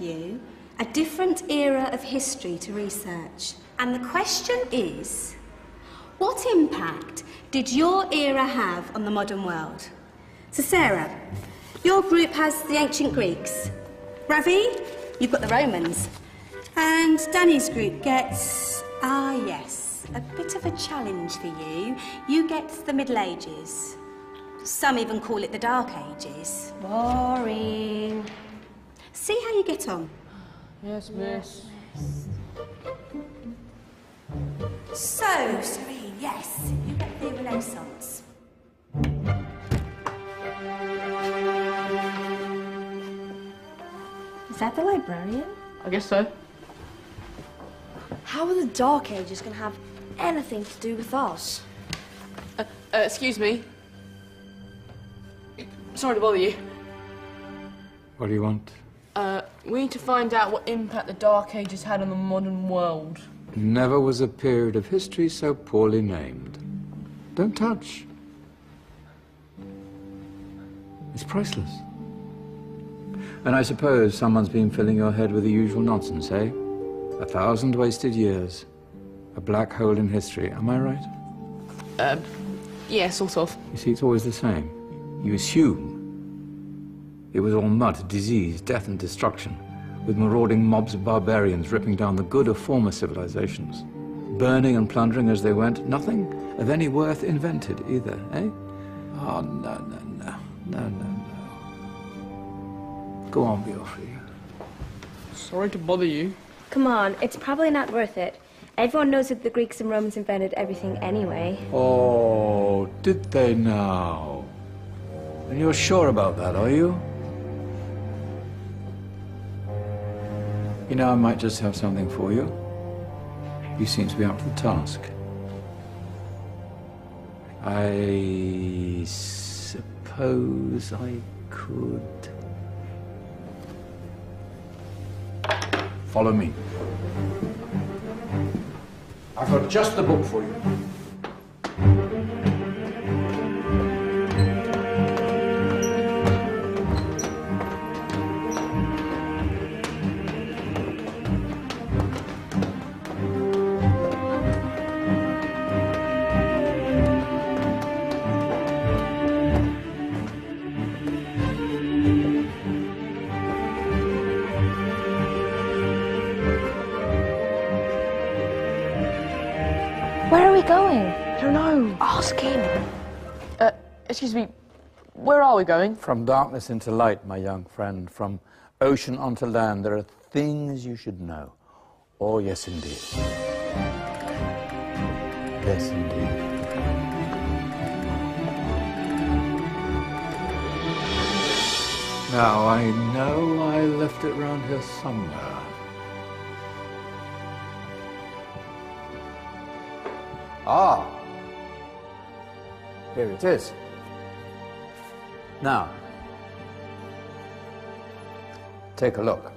of you a different era of history to research. And the question is, what impact did your era have on the modern world? So Sarah, your group has the ancient Greeks. Ravi, you've got the Romans. And Danny's group gets, yes, a bit of a challenge for you. You get the Middle Ages. Some even call it the Dark Ages. Boring. See how you get on. Yes, miss. So, Serene, yes, you get the Renaissance. Is that the librarian? I guess so. How are the Dark Ages going to have anything to do with us? Excuse me. Sorry to bother you. What do you want? We need to find out what impact the Dark Ages had on the modern world. Never was a period of history so poorly named. Don't touch. It's priceless. And I suppose someone's been filling your head with the usual nonsense, eh? 1,000 wasted years. A black hole in history, am I right? Yeah, sort of. You see, it's always the same. You assume it was all mud, disease, death and destruction, with marauding mobs of barbarians ripping down the good of former civilizations, burning and plundering as they went, nothing of any worth invented either, eh? Oh, no. Go on, Beofrey. Sorry to bother you. Come on, it's probably not worth it. Everyone knows that the Greeks and Romans invented everything anyway. Oh, did they now? And you're sure about that, are you? You know, I might just have something for you. You seem to be up to the task. I suppose I could... Follow me. I've got just the book for you. Where are we going? I don't know. Ask him. Excuse me. Where are we going? From darkness into light, my young friend. From ocean onto land, there are things you should know. Oh, yes, indeed. Yes, indeed. Now, I know I left it round here somewhere. Ah, here it is. Now, take a look.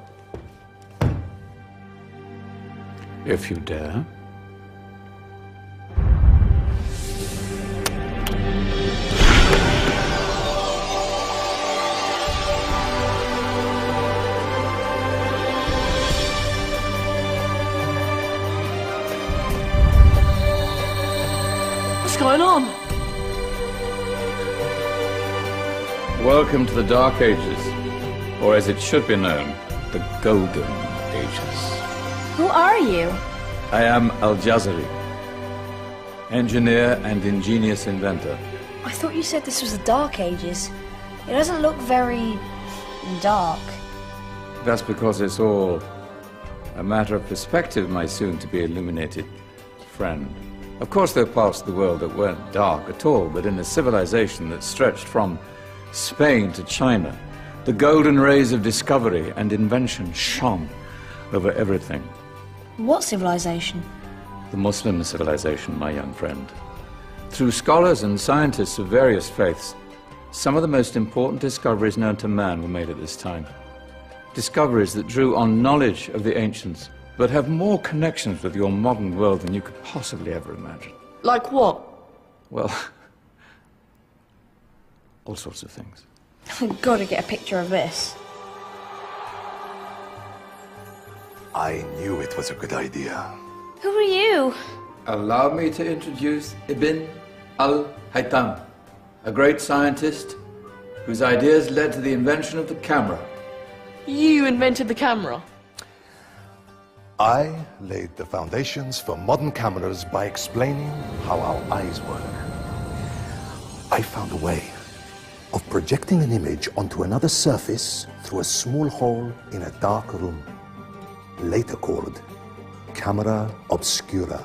If you dare. What's going on? Welcome to the Dark Ages, or as it should be known, the Golden Ages. Who are you? I am Al-Jazari, engineer and ingenious inventor. I thought you said this was the Dark Ages. It doesn't look very... dark. That's because it's all a matter of perspective, my soon-to-be illuminated friend. Of course, there are parts of the world that weren't dark at all, but in a civilization that stretched from Spain to China, the golden rays of discovery and invention shone over everything. What civilization? The Muslim civilization, my young friend. Through scholars and scientists of various faiths, some of the most important discoveries known to man were made at this time. Discoveries that drew on knowledge of the ancients, but have more connections with your modern world than you could possibly ever imagine. Like what? Well, all sorts of things. I've got to get a picture of this. I knew it was a good idea. Who are you? Allow me to introduce Ibn al-Haytham, a great scientist whose ideas led to the invention of the camera. You invented the camera? I laid the foundations for modern cameras by explaining how our eyes work. I found a way of projecting an image onto another surface through a small hole in a dark room, later called camera obscura.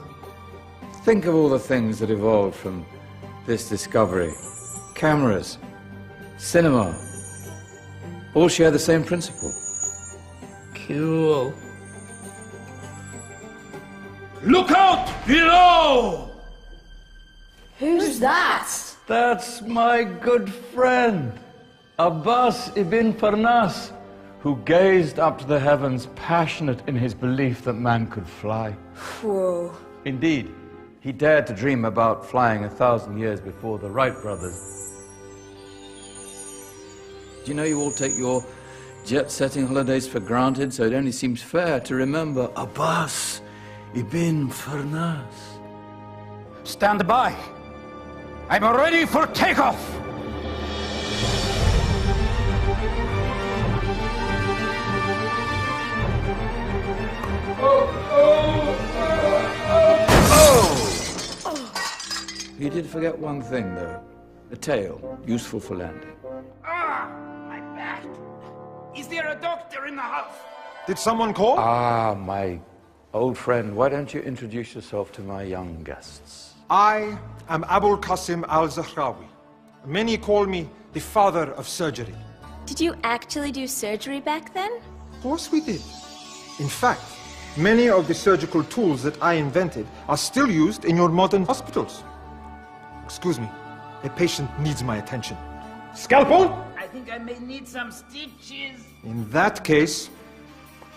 Think of all the things that evolved from this discovery. Cameras, cinema, all share the same principle. Cool. Look out below! Who's that? That's my good friend, Abbas ibn Farnas, who gazed up to the heavens, passionate in his belief that man could fly. Whoa. Indeed, he dared to dream about flying 1,000 years before the Wright brothers. Do you know you all take your jet-setting holidays for granted, so it only seems fair to remember Abbas ibn Farnas? Stand by. I'm ready for takeoff. He did forget one thing, though. A tail, useful for landing. Ah, my back. Is there a doctor in the house? Did someone call? Ah, my old friend, why don't you introduce yourself to my young guests? I am Abul Qasim al-Zahrawi. Many call me the father of surgery. Did you actually do surgery back then? Of course we did. In fact, many of the surgical tools that I invented are still used in your modern hospitals. Excuse me, a patient needs my attention. Scalpel? I think I may need some stitches. In that case,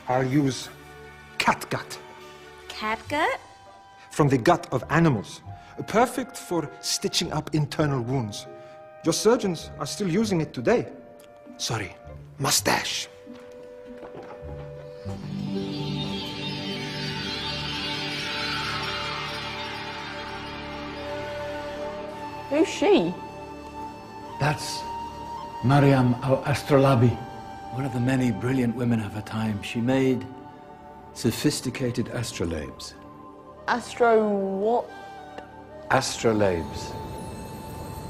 I'll use catgut. Catgut? From the gut of animals. Perfect for stitching up internal wounds. Your surgeons are still using it today. Sorry, mustache. Who's she? That's Maryam al-Astrolabi, one of the many brilliant women of her time. She made sophisticated astrolabes. Astro what? Astrolabes.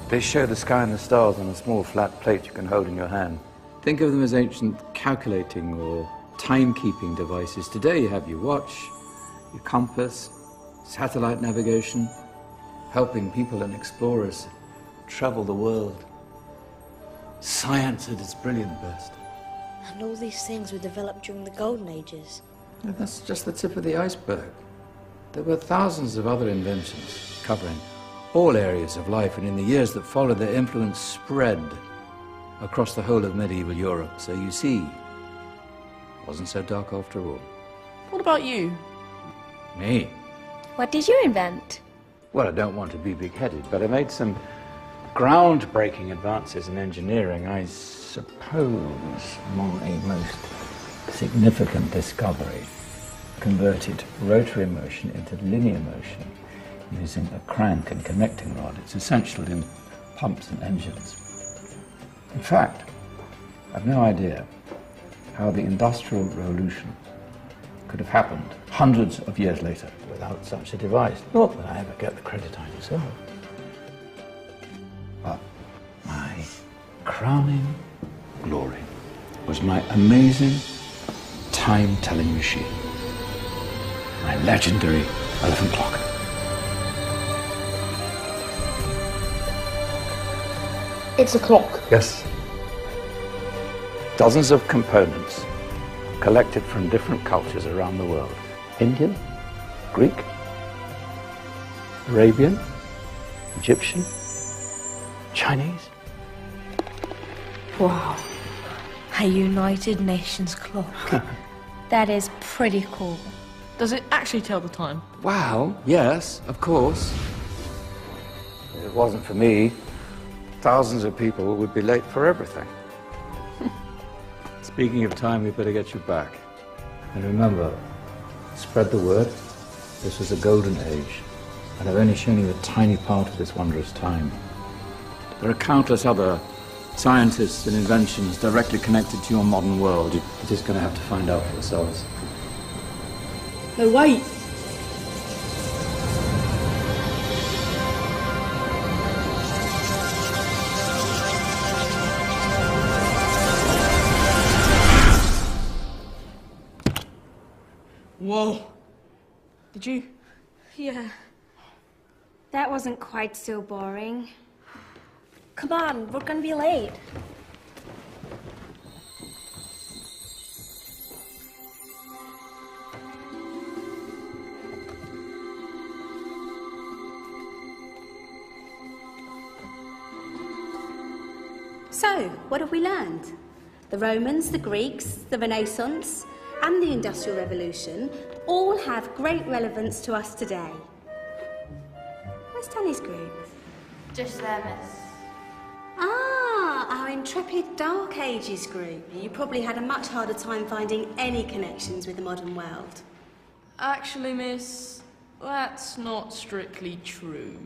They show the sky and the stars on a small flat plate you can hold in your hand. Think of them as ancient calculating or timekeeping devices. Today you have your watch, your compass, satellite navigation, helping people and explorers travel the world. Science at its brilliant best. And all these things were developed during the Golden Ages. And that's just the tip of the iceberg. There were thousands of other inventions covering all areas of life, and in the years that followed, their influence spread across the whole of medieval Europe. So you see, it wasn't so dark after all. What about you? Me? What did you invent? Well, I don't want to be big-headed, but I made some groundbreaking advances in engineering. I suppose my most significant discovery converted rotary motion into linear motion using a crank and connecting rod. It's essential in pumps and engines. In fact, I've no idea how the Industrial Revolution could have happened hundreds of years later without such a device. Not that I ever get the credit I deserve. But my crowning glory was my amazing time-telling machine. My legendary elephant clock. It's a clock. Yes. Dozens of components collected from different cultures around the world. Indian, Greek, Arabian, Egyptian, Chinese. Wow. A United Nations clock. That is pretty cool. Does it actually tell the time? Wow, yes, of course. If it wasn't for me, thousands of people would be late for everything. Speaking of time, we better get you back. And remember, Spread the word. This was a golden age, and I've only shown you a tiny part of this wondrous time. There are countless other scientists and inventions directly connected to your modern world. You're just going to have to find out for yourselves. No, wait! Whoa. Did you? Yeah. That wasn't quite so boring. Come on, we're gonna be late. So, what have we learned? The Romans, the Greeks, the Renaissance, and the Industrial Revolution all have great relevance to us today. Where's Danny's group? Just there, miss. Ah, our intrepid Dark Ages group. You probably had a much harder time finding any connections with the modern world. Actually, miss, that's not strictly true.